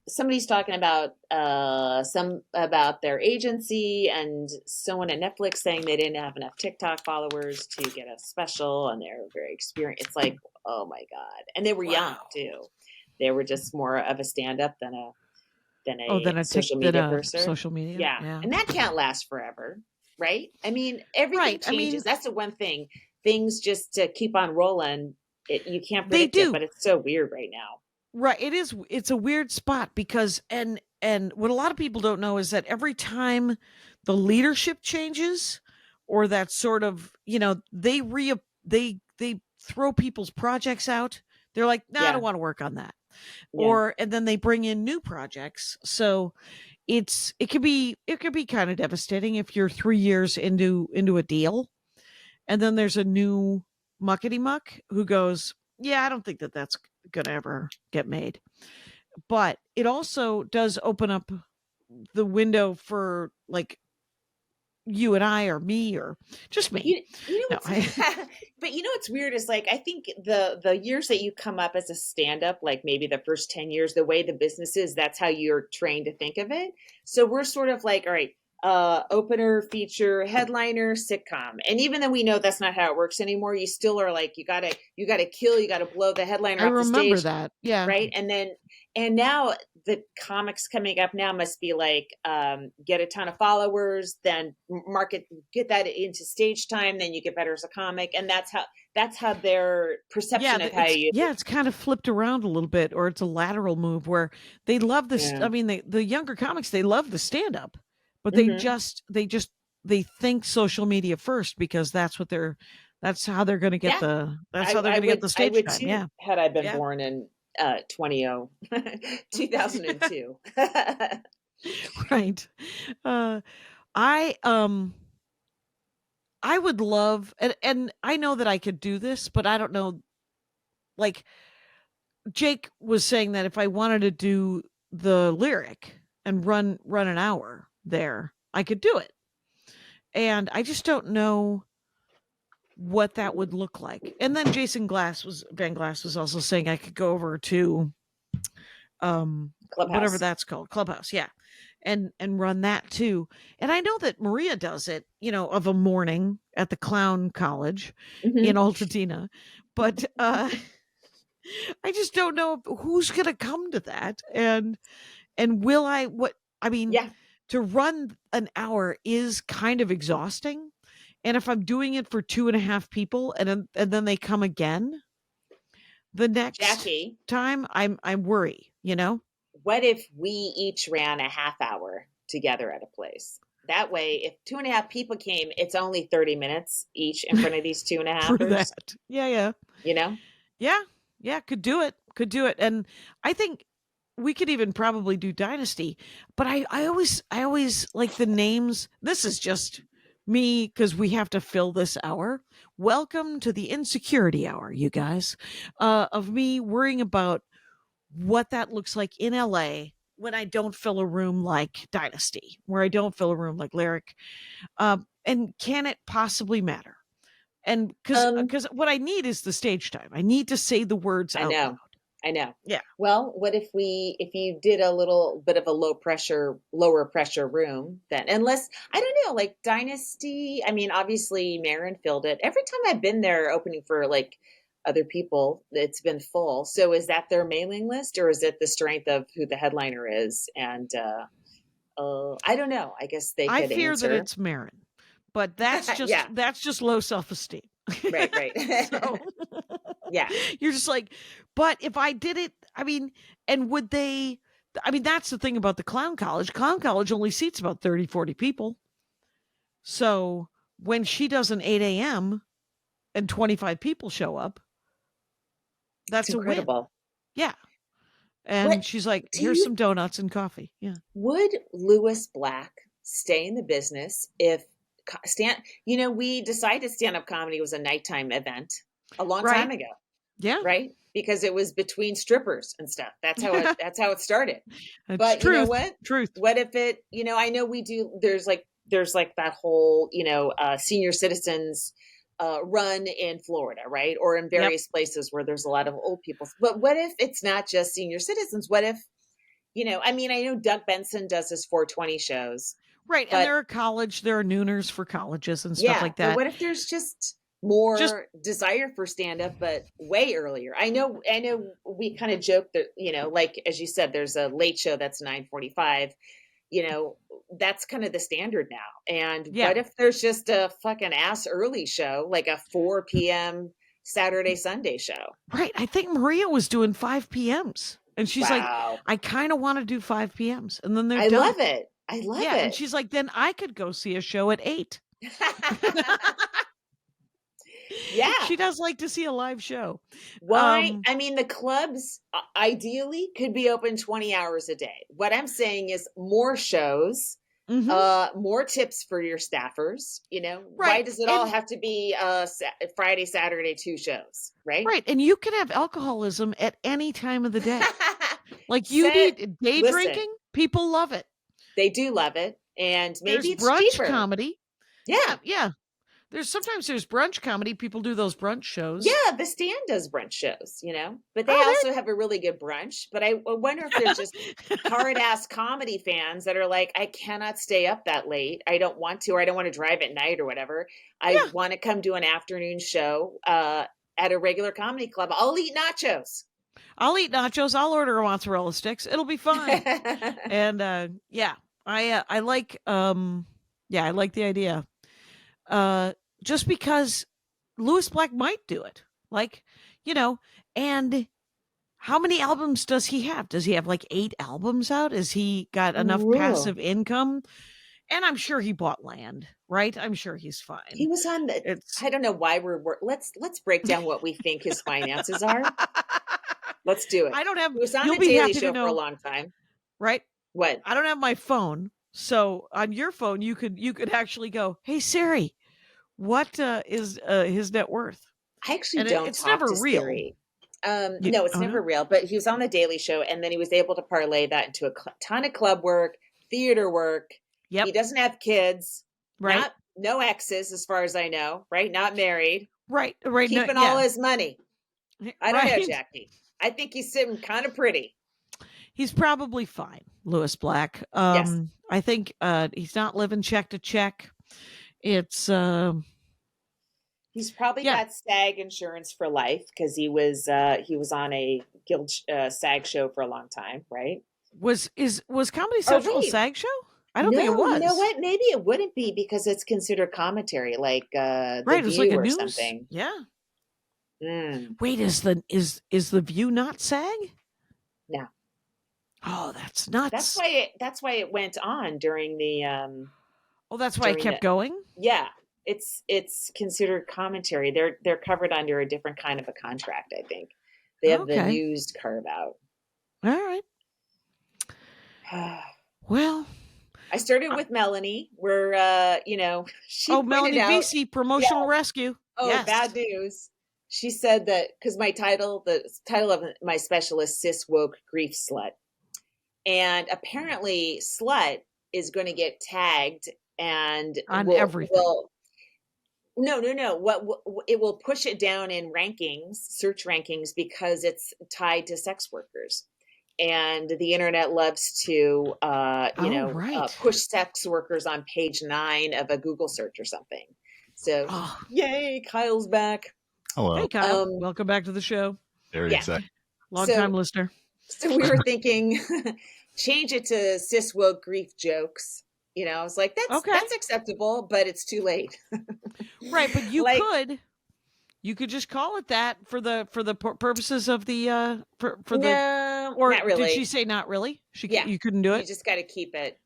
Somebody's talking about some about their agency, and someone at Netflix saying they didn't have enough TikTok followers to get a special, and they're very experienced. It's like, oh my God. And they were young Wow. too. They were just more of a stand-up than a Oh, then social than media a person. social media. Yeah. Yeah. And that can't last forever, right? I mean, everything Right. I changes. mean, That's the one thing. Things just to keep on rolling. You can't they predict it, do. but it's so weird right now. Right. It's a weird spot because and what a lot of people don't know is that every time the leadership changes or that sort of, they throw people's projects out. They're like, "No, I don't Yeah. want to work on that." Yeah. Or and then they bring in new projects. So it could be kind of devastating if you're 3 years into a deal and then there's a new muckety muck who goes, "Yeah, I don't think that that's going to ever get made." But it also does open up the window for like you and I or me or just me. You know No, what's but you know what's weird is like I think the years that you come up as a stand-up, like maybe the first 10 years, the way the business is, that's how you're trained to think of it. So we're sort of like, all right, opener, feature, headliner, sitcom. And even though we know that's not how it works anymore, you still are like, you gotta kill, you gotta blow the headliner I off the remember stage, that. Yeah. right? And now the comics coming up now must be like get a ton of followers, then market, get that into stage time, then you get better as a comic, and that's how their perception of how you. It's kind of flipped around a little bit, or it's a lateral move where they love this. Yeah. I mean, the younger comics, they love the stand up, but Hmm. they think social media first because that's how they're going to get Yeah, the I stage would time. too Yeah. had I been Yeah. born in 2002. Right. Uh, I I would love, and I know that I could do this, but I don't know. Like Jake was saying that if I wanted to do the lyric and run an hour there, I could do it. And I just don't know what that would look like. And then Van Glass was also saying I could go over to whatever Clubhouse. that's called, Clubhouse, yeah. And run that too. And I know that Maria does it, of a morning at the clown college in Hmm. Altadena. But I just don't know who's going to come to that. And will I, I mean, Yeah. to run an hour is kind of exhausting. And if I'm doing it for 2.5 people and then they come again the next Jackie, time, I'm worry. what if we each ran a half hour together at a place? That way, if 2.5 people came, it's only 30 minutes each in front of these two and a True halfers. that. Yeah, yeah. You know? Yeah. Yeah, could do it. And I think we could even probably do Dynasty, but I always like the names. This is just me because we have to fill this hour. Welcome to the insecurity hour, you guys, of me worrying about what that looks like in LA when I don't fill a room like Dynasty, where I don't fill a room like Lyric. And can it possibly matter? And because what I need is the stage time. I need to say the words out loud. I know. Yeah. Well, what if you did a little bit of a lower pressure room then? Unless, I don't know, like Dynasty, I mean, obviously Marin filled it. Every time I've been there opening for like other people, it's been full. So is that their mailing list, or is it the strength of who the headliner is? And I don't know. I guess they could I fear answer. that it's Marin, but that's just Yeah. that's just low self-esteem. Right. So Yeah. you're just like, but if I did it, I mean, and would they, I mean, that's the thing about the Clown College. Clown College only seats about 30, 40 people. So when she does an 8 a.m. and 25 people show up, that's It's a win. incredible. Yeah. And What she's like, do here's you some donuts and coffee. Yeah. would Lewis Black stay in the business if we decided stand-up comedy was a nighttime event a long Right. time ago, Yeah. right? Because it was between strippers and stuff. That's how it started. It's But truth. you know what? Truth. What if it, I know we do, there's like that whole, senior citizens run in Florida, right? Or in various places where there's a lot of old people. But what if it's not just senior citizens? What if, I mean, I know Doug Benson does his 420 shows. Right. But, and there are nooners for colleges and stuff like that. But what if there's just more desire for stand-up, but way earlier? I know we kind of joke that, like, as you said, there's a late show that's 9:45. That's kind of the standard now. And what if there's just a fucking ass early show, like a 4 p.m. Saturday, Sunday show? Right. I think Maria was doing 5 p.m.s. And she's like, I kind of want to do 5 p.m.s. And then they're done. Love it. I love it. And she's like, then I could go see a show at 8. Yeah. She does like to see a live show. Why? I mean, the clubs ideally could be open 20 hours a day. What I'm saying is more shows, more tips for your staffers. Right. Why does it all have to be Friday, Saturday, 2 shows? Right. Right. And you can have alcoholism at any time of the day. Like you need day drinking. People love it. They do love it. And maybe there's it's brunch cheaper. Comedy. Yeah. Yeah. Sometimes there's brunch comedy. People do those brunch shows. Yeah, the Stand does brunch shows, but they also have a really good brunch. But I wonder if there's just hard ass comedy fans that are like, I cannot stay up that late. I don't want to, or I don't want to drive at night or whatever. I want to come do an afternoon show at a regular comedy club. I'll eat nachos. I'll order mozzarella sticks. It'll be fine. And I like I like the idea. Just because Lewis Black might do it. Like, and how many albums does he have? Does he have like 8 albums out? Has he got enough passive income? And I'm sure he bought land, right? I'm sure he's fine. He was on I don't know why let's break down what we think his finances are. Let's do it. He was on the Daily Show for a long time. Right? What? I don't have my phone. So on your phone, you could actually go, hey, Siri, what is his net worth? I actually don't it's talk never to real. Siri. No, it's never real. But he was on the Daily Show, and then he was able to parlay that into a ton of club work, theater work. Yep. He doesn't have kids. Right. No exes, as far as I know. Right. Not married. Right. Keeping all his money. I don't know, Right. Jackie. I think he's sitting kind of pretty. He's probably fine, Lewis Black. Yes. I think he's not living check to check. It's he's probably got SAG insurance for life because he was on a Guild SAG show for a long time, right? Was Comedy Central a SAG show? I don't think it was. You know what? Maybe it wouldn't be because it's considered commentary, like The it's View like a or news. something. Yeah. Mm. Wait, is the View not SAG? No. Oh, that's nuts. That's why it went on during the. That's why it kept going. Yeah, it's considered commentary. They're covered under a different kind of a contract. I think they have the news carve out. All right. Well, I started with Melanie, where she pointed Melanie out, VC promotional rescue. oh, Yes. bad news. She said that because the title of my special is Cis Woke Grief Slut. And apparently slut is going to get tagged and On everything. No. It will push it down in rankings, search rankings, because it's tied to sex workers. And the internet loves to, push sex workers on page 9 of a Google search or something. So, yay, Kyle's back. Hello. Hey, Kyle. Welcome back to the show. Very excited. Long-time listener. So we were thinking, change it to cis woke grief jokes. I was like, that's acceptable, but it's too late. Right, but you could just call it that for the purposes of the not really. Did she say not really? You couldn't do it. You just got to keep it.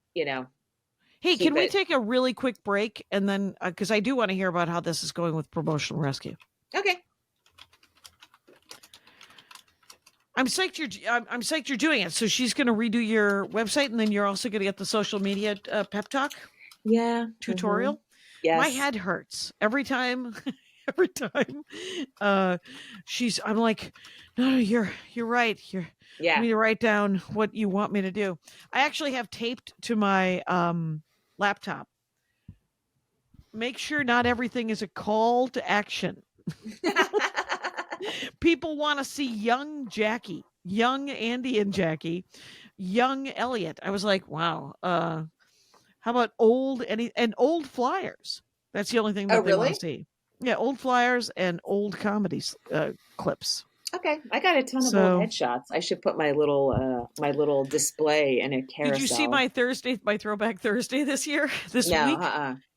Hey, can we take a really quick break and then because I do want to hear about how this is going with promotional rescue. Okay. I'm psyched you're doing it. So she's going to redo your website, and then you're also going to get the social media pep talk. Yeah. Tutorial. Mm-hmm. Yes. My head hurts every time. Every time. I'm like, no, you're right. You need to write down what you want me to do. I actually have taped to my laptop. Make sure not everything is a call to action. People want to see young Jackie, young Andy and Jackie, young Elliot. I was like, wow. How about old flyers? That's the only thing that they want to see. Yeah, old flyers and old comedy clips. Okay, I got a ton of old headshots. I should put my little display in a carousel. Did you see my Throwback Thursday this week?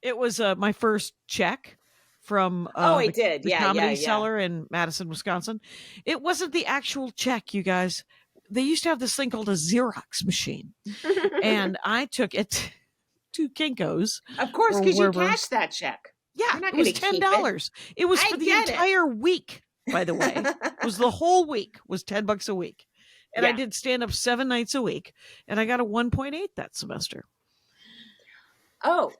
It was my first check from the Comedy Cellar in Madison, Wisconsin. It wasn't the actual check, you guys. They used to have this thing called a Xerox machine, and I took it to Kinko's. Of course, because you cashed that check. Yeah, it was $10. It was for the entire week, by the way. It was the whole week, was $10 a week. And I did stand up 7 nights a week, and I got a 1.8 that semester. Oh,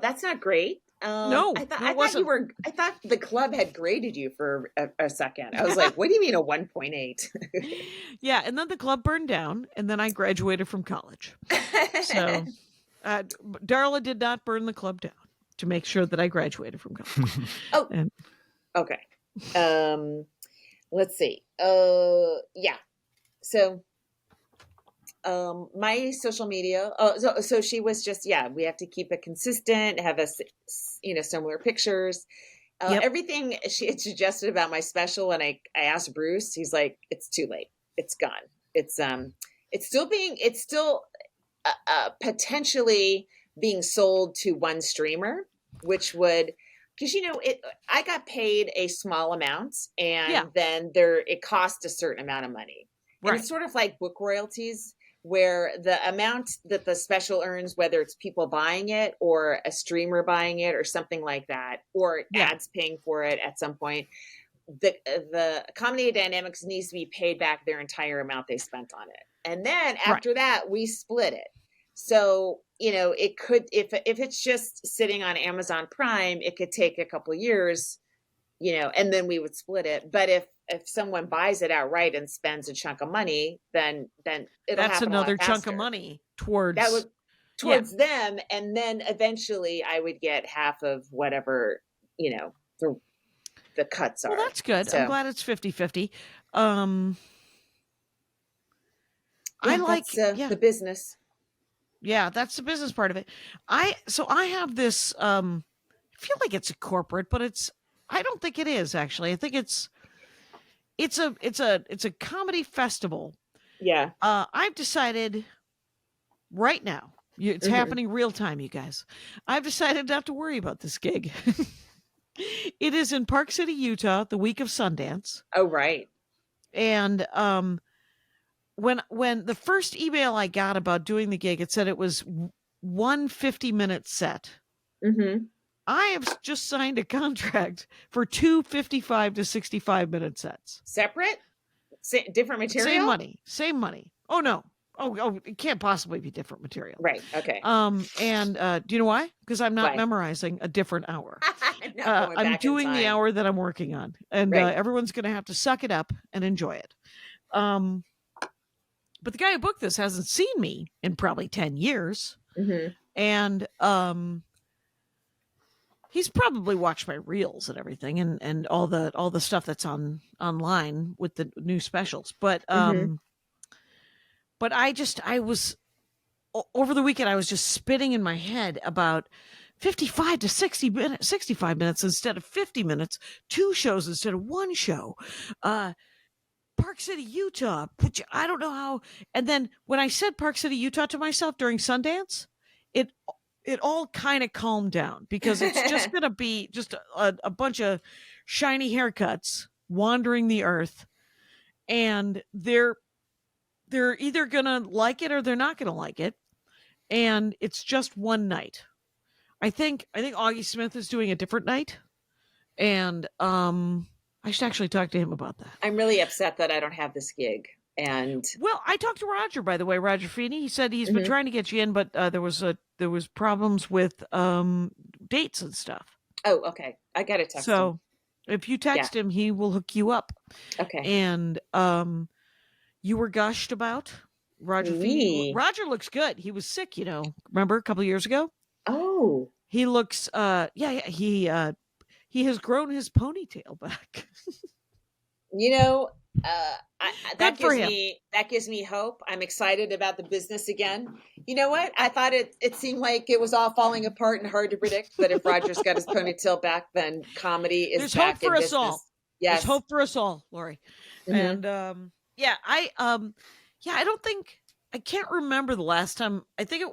that's not great. No, I thought the club had graded you for a second. I was like, what do you mean a 1.8? Yeah, and then the club burned down, and then I graduated from college. So Darla did not burn the club down to make sure that I graduated from college. Okay. Let's see. Yeah. So, my social media. So she was just, we have to keep it consistent, have similar pictures. Everything she had suggested about my special, and I asked Bruce, he's like, it's too late. It's gone. It's still potentially being sold to one streamer, which would, because I got paid a small amount, and then it cost a certain amount of money. Right. And it's sort of like book royalties, where the amount that the special earns, whether it's people buying it or a streamer buying it or something like that, or ads paying for it at some point, the Comedy Dynamics needs to be paid back their entire amount they spent on it. And then after that, we split it. So, it could, if it's just sitting on Amazon Prime, it could take a couple of years, and then we would split it. But if someone buys it outright and spends a chunk of money, then that's another chunk of money towards them. And then eventually I would get half of whatever, the cuts are. Well, that's good. So, I'm glad it's 50-50. I like the business. Yeah, that's the business part of it. I have this I feel like it's a corporate, but I don't think it is actually. I think it's a comedy festival. Yeah. I've decided right now, it's happening real time, you guys. I've decided not to worry about this gig. It is in Park City, Utah, the week of Sundance. Oh, right. And when the first email I got about doing the gig, it said it was 1 50-minute set. Mm-hmm. I have just signed a contract for 2 55 to 65-minute sets. Separate? Different material? Same money. Oh, no. Oh, it can't possibly be different material. Right. Okay. And do you know why? Because I'm not Why? memerizing a different hour. I'm not going I'm back in doing the time. hour that I'm working on, and Right. everyone's going to have to suck it up and enjoy it. But the guy who booked this hasn't seen me in probably 10 years, Mhm. and he's probably watched my reels and everything, and all the stuff that's online with the new specials. But Mhm. but I was over the weekend, I was just spinning in my head about 55 to 60 minutes, 65 minutes instead of 50 minutes, 2 shows instead of 1 show. Park City, Utah, which I don't know how. And then when I said Park City, Utah to myself during Sundance, it all kind of calmed down, because it's just going to be just a bunch of shiny haircuts wandering the earth, and they're either going to like it or they're not going to like it. And it's just one night. I think Augie Smith is doing a different night, and I should actually talk to him about that. I'm really upset that I don't have this gig. And Well, I talked to Roger, by the way, Roger Feeney. He said he's been Mhm. trying to get you in, but there was problems with dates and stuff. oh, okay. I got to text him. So if you text him, he will hook you up. Okay. And you were gushed about Roger Feeney. Me? Roger looks good. He was sick, remember a couple of years ago? Oh, He looks he has grown his ponytail back. you know, that Good for gives me hope. I'm excited about the business again. You know what? I thought it seemed like it was all falling apart and hard to predict. But if Roger's got his ponytail back, then comedy is There's back hope for in us business. all. Yes. There's hope for us all, Laurie. Mhm. And I don't think, I can't remember the last time. I think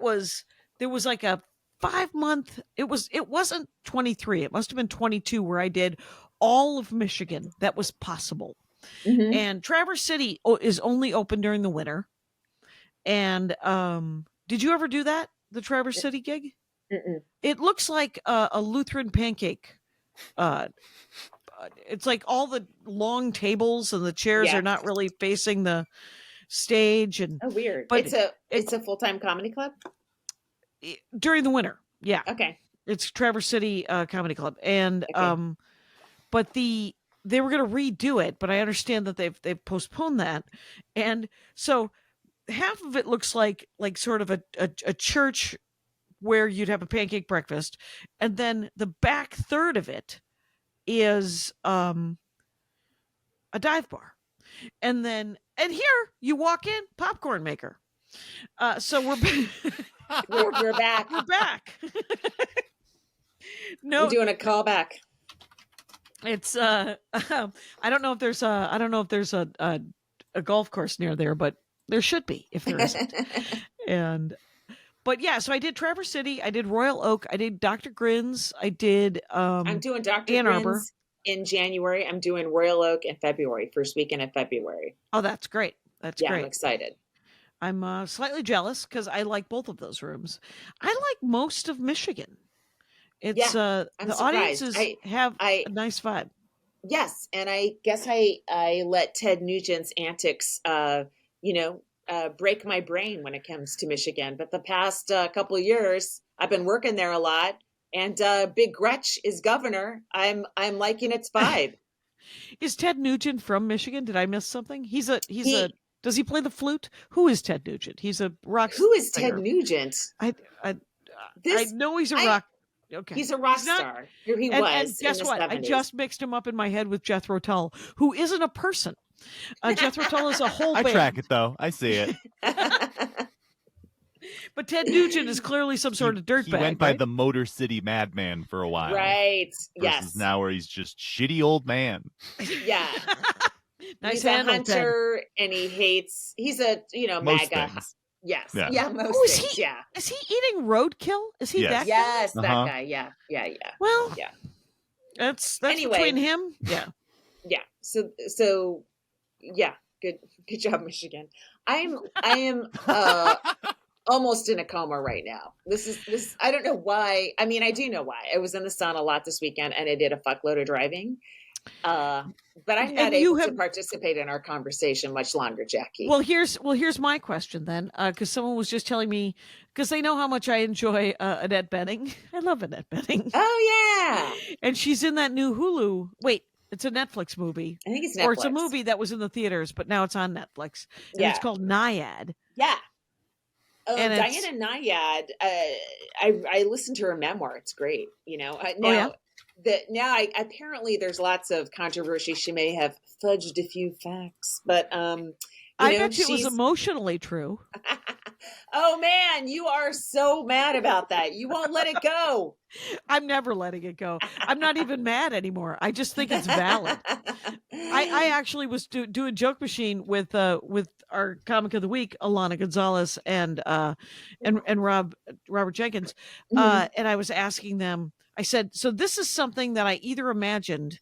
there was like a 5-month, it wasn't 23, it must have been 22, where I did all of Michigan that was possible. Mhm. And Traverse City is only open during the winter. And did you ever do that, the Traverse City gig? Mm-mm. It looks like a Lutheran pancake. It's like all the long tables and the chairs Yeah. are not really facing the stage, and Oh, weird. but It's a full-time comedy club. during the winter, yeah, Okay. it's Traverse City Comedy Club, and Okay. but they were going to redo it, but I understand that they've postponed that, and so half of it looks like sort of a church where you'd have a pancake breakfast, and then the back third of it is a dive bar, and here you walk in, popcorn maker. So we're We're back. we're back. No, We're doing a callback. it's I don't know if there's a golf course near there, but there should be if there isn't. But yeah, so I did Traverse City, I did Royal Oak, I did Dr. Grin's, I did I'm doing Dr. Ann Arbor. Grin's in January. I'm doing Royal Oak in February, first weekend in February. Oh, that's great. That's Yeah, great. I'm excited. I'm slightly jealous because I like both of those rooms. I like most of Michigan. It's I'm the surprised. audiences have a nice vibe. Yes, and I guess I let Ted Nugent's antics, break my brain when it comes to Michigan. But the past couple of years, I've been working there a lot, and Big Gretch is governor. I'm liking its vibe. Is Ted Nugent from Michigan? Did I miss something? Does he play the flute? Who is Ted Nugent? He's a rock. Who is singer. Ted Nugent? I know he's a rock. Okay, He's a rock star. Here he was. And guess in the what? 70s. I just mixed him up in my head with Jethro Tull, who isn't a person. Jethro Tull is a whole I band. track it though. I see it. But Ted Nugent is clearly some sort of dirtbag. He went by right? the Motor City Madman for a while. Right. Versus Yes. now where he's just shitty old man. Yeah. Nice He's handle, a hunter, and he's a Most MAGA. things. Yes. Yeah. Yeah. Most Oh, is things. he? Yeah. Is he eating roadkill? Is he Yes. that guy? Yes, that Uh-huh. guy. Yeah. Yeah. Yeah. Well, Yeah. that's Anyway. between him. Yeah. Yeah. So yeah. Good job, Michigan. I am almost in a coma right now. This I don't know why. I mean, I do know why. I was in the sun a lot this weekend and I did a fuckload of driving. But I'm not And you able to have- participate in our conversation much longer, Jackie. Well, here's my question then, because someone was just telling me, because they know how much I enjoy Annette Bening. I love Annette Bening, Oh yeah, and she's in that new Hulu. Wait, it's a Netflix movie, I think it's Netflix. or it's a movie that was in the theaters, but now it's on Netflix, and Yeah. it's called Naiad. Yeah. And Diana Nyad, I listened to her memoir. It's great. You know, now apparently there's lots of controversy. She may have fudged a few facts, but I bet it was emotionally true. Oh man, you are so mad about that. You won't let it go. I'm never letting it go. I'm not even mad anymore. I just think it's valid. I actually was doing Joke Machine with our comic of the week, Alana Gonzalez and Robert Jenkins, and I was asking them. I said, "So this is something that I either imagined,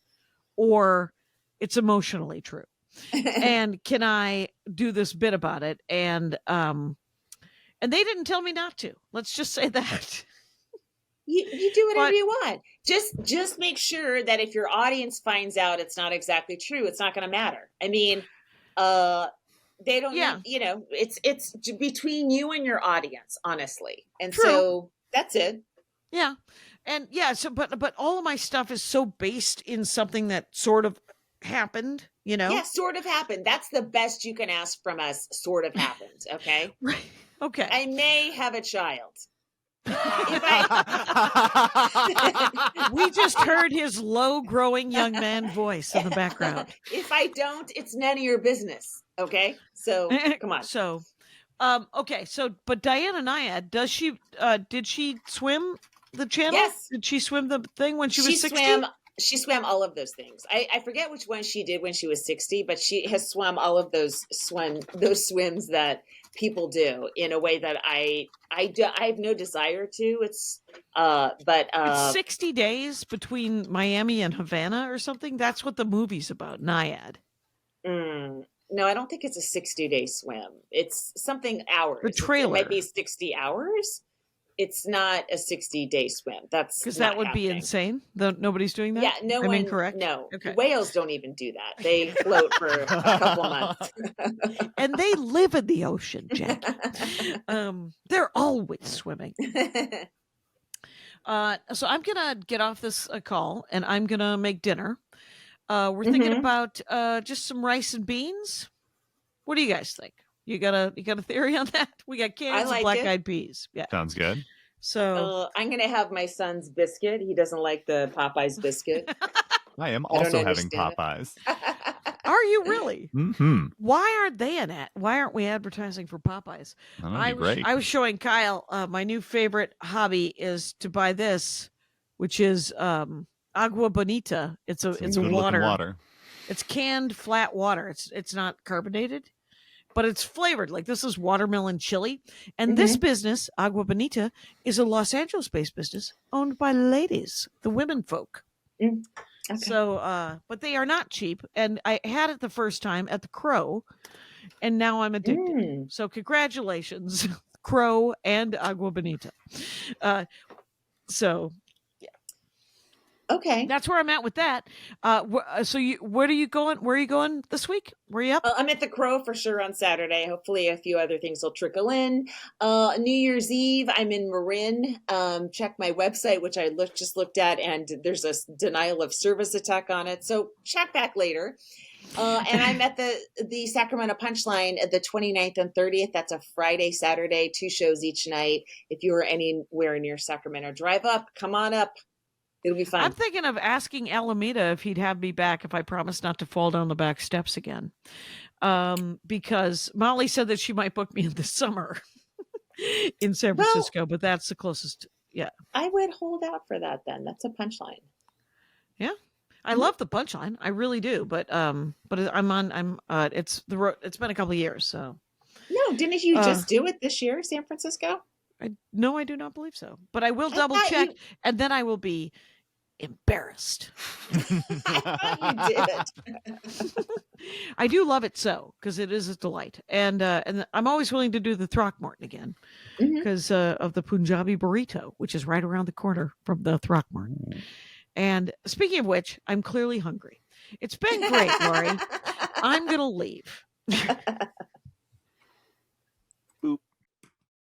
or it's emotionally true, and can I do this bit about it?" And they didn't tell me not to. Let's just say that. You do whatever you want. Just make sure that if your audience finds out it's not exactly true, it's not going to matter. I mean, they don't. Yeah. You know, it's between you and your audience, honestly. And True. so that's it. Yeah, and yeah. So, but all of my stuff is so based in something that sort of happened. You know. Yeah, sort of happened. That's the best you can ask from us. Sort of happened. Okay. Right. Okay. I may have a child. We just heard his low growing young man voice in the background. If I don't, it's none of your business. Okay. So come on. So, okay. So, but Diana Nyad, did she swim the channel? Yes. Did she swim the thing when she was 60? She swam all of those things. I forget which one she did when she was 60, but she has swum all of those swims that people do in a way that I have no desire to. It's 60 days between Miami and Havana or something. That's what the movie's about. Naiad. No, I don't think it's a 60-day swim. It's something hours. The trailer. It might be 60 hours. It's not a 60-day swim. That's because that would be insane. Nobody's doing that. Yeah, no one. Incorrect. No, okay. Whales don't even do that. They float for a couple months, and they live in the ocean, Jack. They're always swimming. So I'm gonna get off this call, and I'm gonna make dinner. We're thinking about just some rice and beans. What do you guys think? You got a theory on that? We got cans of black-eyed peas. Yeah, sounds good. So I'm gonna have my son's biscuit. He doesn't like the Popeyes biscuit. I am also having Popeyes. Are you really? Mm-hmm. Why aren't they in it? Why aren't we advertising for Popeyes? I was showing Kyle my new favorite hobby is to buy this, which is agua bonita. It's a water. It's canned flat water. It's not carbonated, but it's flavored. Like this is watermelon chili. And this business, Agua Bonita, is a Los Angeles-based business owned by ladies, the women folk. Okay. So, but they are not cheap. And I had it the first time at the Crow, and now I'm addicted. So congratulations, Crow and Agua Bonita. So okay, that's where I'm at with that. So where are you going? Where are you going this week? Where are you up? I'm at the Crow for sure on Saturday. Hopefully a few other things will trickle in. New Year's Eve, I'm in Marin. Check my website, which I just looked at, and there's a denial of service attack on it. So check back later. And I'm at the Sacramento Punchline at the 29th and 30th. That's a Friday, Saturday, 2 shows each night. If you are anywhere near Sacramento, drive up, come on up. It'll be fun. I'm thinking of asking Alameda if he'd have me back if I promised not to fall down the back steps again. Because Molly said that she might book me in the summer in San Francisco, but that's the closest. Yeah. I would hold out for that then. That's a Punchline. Yeah. I love the Punchline. I really do. But it's been a couple of years, so. No, didn't you just do it this year, San Francisco? No, I do not believe so. But I will double check, and then I will be embarrassed. I thought you did. I do love it because it is a delight, and I'm always willing to do the Throckmorton again because of the Punjabi burrito, which is right around the corner from the Throckmorton. And speaking of which, I'm clearly hungry. It's been great, Laurie. I'm gonna leave.